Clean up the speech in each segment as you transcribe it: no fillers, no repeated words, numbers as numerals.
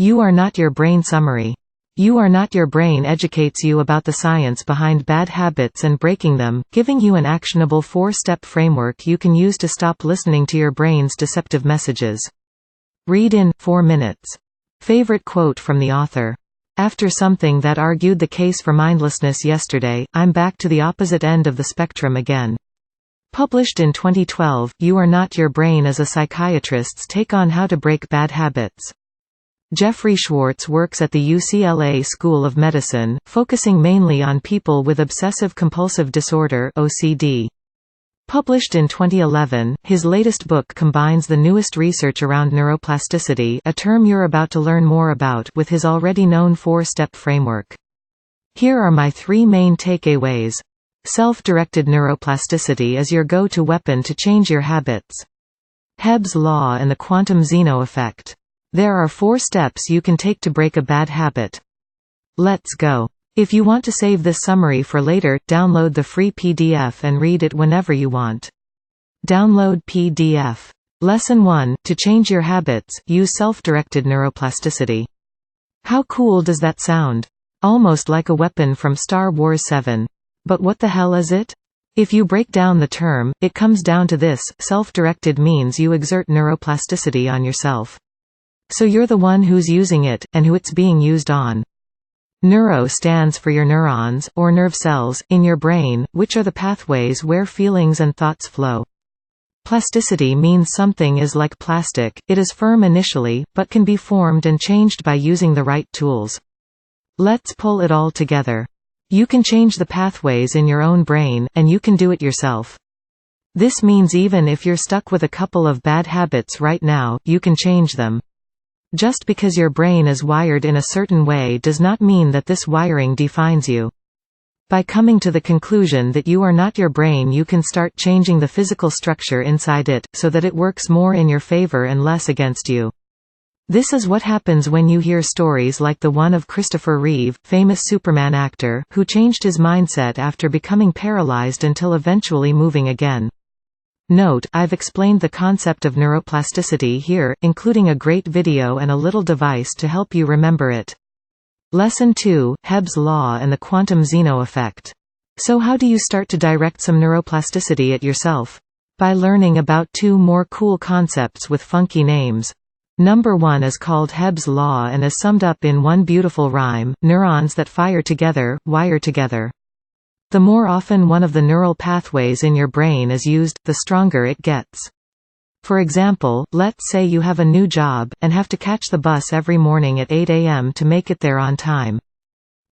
You Are Not Your Brain Summary. You Are Not Your Brain educates you about the science behind bad habits and breaking them, giving you an actionable 4-step framework you can use to stop listening to your brain's deceptive messages. Read in 4 minutes. Favorite quote from the author. After something that argued the case for mindlessness yesterday, I'm back to the opposite end of the spectrum again. Published in 2012, You Are Not Your Brain is a psychiatrist's take on how to break bad habits. Jeffrey Schwartz works at the UCLA School of Medicine, focusing mainly on people with obsessive-compulsive disorder (OCD). Published in 2011, his latest book combines the newest research around neuroplasticity, a term you're about to learn more about, with his already known 4-step framework. Here are my 3 main takeaways. Self-directed neuroplasticity is your go-to weapon to change your habits. Hebb's Law and the Quantum Zeno Effect. There are 4 steps you can take to break a bad habit. Let's go. If you want to save this summary for later, download the free PDF and read it whenever you want. Download PDF. Lesson 1. To change your habits, use self-directed neuroplasticity. How cool does that sound? Almost like a weapon from Star Wars 7. But what the hell is it? If you break down the term, it comes down to this: self-directed means you exert neuroplasticity on yourself. So you're the one who's using it, and who it's being used on. Neuro stands for your neurons, or nerve cells, in your brain, which are the pathways where feelings and thoughts flow. Plasticity means something is like plastic, it is firm initially, but can be formed and changed by using the right tools. Let's pull it all together. You can change the pathways in your own brain, and you can do it yourself. This means even if you're stuck with a couple of bad habits right now, you can change them. Just because your brain is wired in a certain way does not mean that this wiring defines you. By coming to the conclusion that you are not your brain, you can start changing the physical structure inside it, so that it works more in your favor and less against you. This is what happens when you hear stories like the one of Christopher Reeve, famous Superman actor, who changed his mindset after becoming paralyzed until eventually moving again. Note, I've explained the concept of neuroplasticity here, including a great video and a little device to help you remember it. Lesson 2, Hebb's Law and the Quantum Zeno Effect. So how do you start to direct some neuroplasticity at yourself? By learning about 2 more cool concepts with funky names. Number 1 is called Hebb's Law and is summed up in one beautiful rhyme: neurons that fire together, wire together. The more often one of the neural pathways in your brain is used, the stronger it gets. For example, let's say you have a new job, and have to catch the bus every morning at 8 a.m. to make it there on time.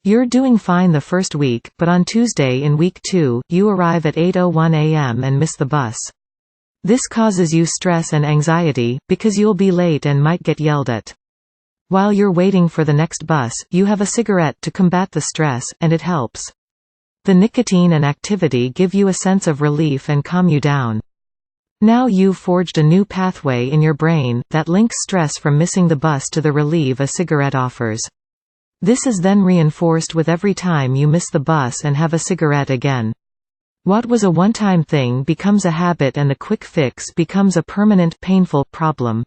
You're doing fine the first week, but on Tuesday in week 2, you arrive at 8:01 a.m. and miss the bus. This causes you stress and anxiety, because you'll be late and might get yelled at. While you're waiting for the next bus, you have a cigarette to combat the stress, and it helps. The nicotine and activity give you a sense of relief and calm you down. Now you've forged a new pathway in your brain that links stress from missing the bus to the relief a cigarette offers. This is then reinforced with every time you miss the bus and have a cigarette again. What was a one-time thing becomes a habit, and the quick fix becomes a permanent, painful problem.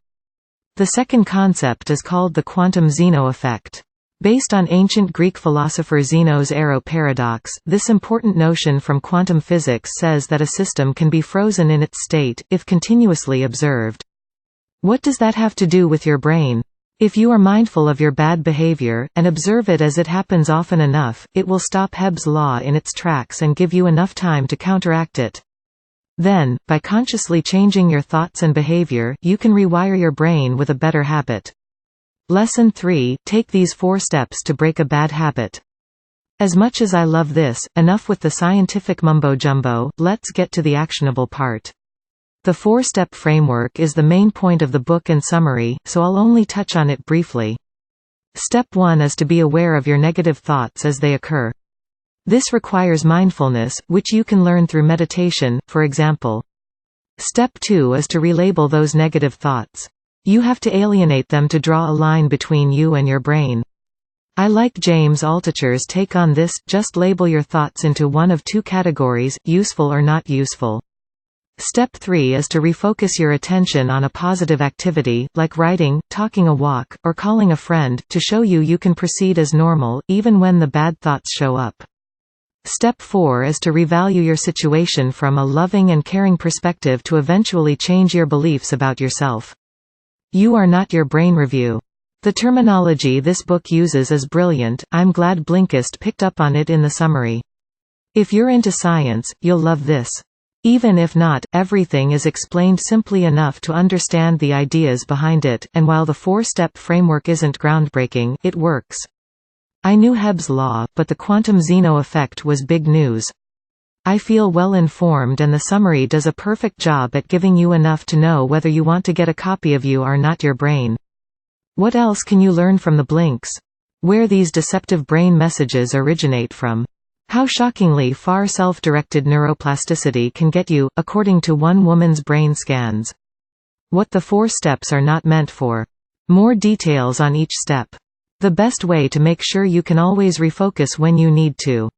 The second concept is called the Quantum Zeno Effect. Based on ancient Greek philosopher Zeno's arrow paradox, this important notion from quantum physics says that a system can be frozen in its state, if continuously observed. What does that have to do with your brain? If you are mindful of your bad behavior, and observe it as it happens often enough, it will stop Hebb's Law in its tracks and give you enough time to counteract it. Then, by consciously changing your thoughts and behavior, you can rewire your brain with a better habit. Lesson 3, take these 4 steps to break a bad habit. As much as I love this, enough with the scientific mumbo-jumbo, let's get to the actionable part. The 4-step framework is the main point of the book and summary, so I'll only touch on it briefly. Step 1 is to be aware of your negative thoughts as they occur. This requires mindfulness, which you can learn through meditation, for example. Step 2 is to relabel those negative thoughts. You have to alienate them to draw a line between you and your brain. I like James Altucher's take on this: just label your thoughts into one of 2 categories, useful or not useful. Step 3 is to refocus your attention on a positive activity, like writing, talking a walk, or calling a friend, to show you can proceed as normal, even when the bad thoughts show up. Step 4 is to revalue your situation from a loving and caring perspective to eventually change your beliefs about yourself. You are not your brain review. The terminology this book uses is brilliant. I'm glad Blinkist picked up on it in the summary. If you're into science, you'll love this. Even if not, everything is explained simply enough to understand the ideas behind it, and while the 4-step framework isn't groundbreaking, it works. I knew Hebb's law, but the quantum Zeno effect was big news. I feel well informed, and the summary does a perfect job at giving you enough to know whether you want to get a copy of You Are Not Your Brain. What else can you learn from the blinks? Where these deceptive brain messages originate from. How shockingly far self-directed neuroplasticity can get you, according to one woman's brain scans. What the 4 steps are not meant for. More details on each step. The best way to make sure you can always refocus when you need to.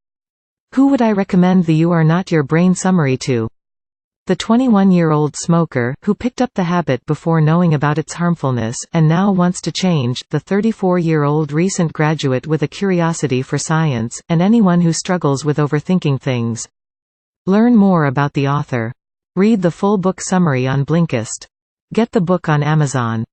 Who would I recommend the You Are Not Your Brain summary to? The 21-year-old smoker, who picked up the habit before knowing about its harmfulness, and now wants to change, the 34-year-old recent graduate with a curiosity for science, and anyone who struggles with overthinking things. Learn more about the author. Read the full book summary on Blinkist. Get the book on Amazon.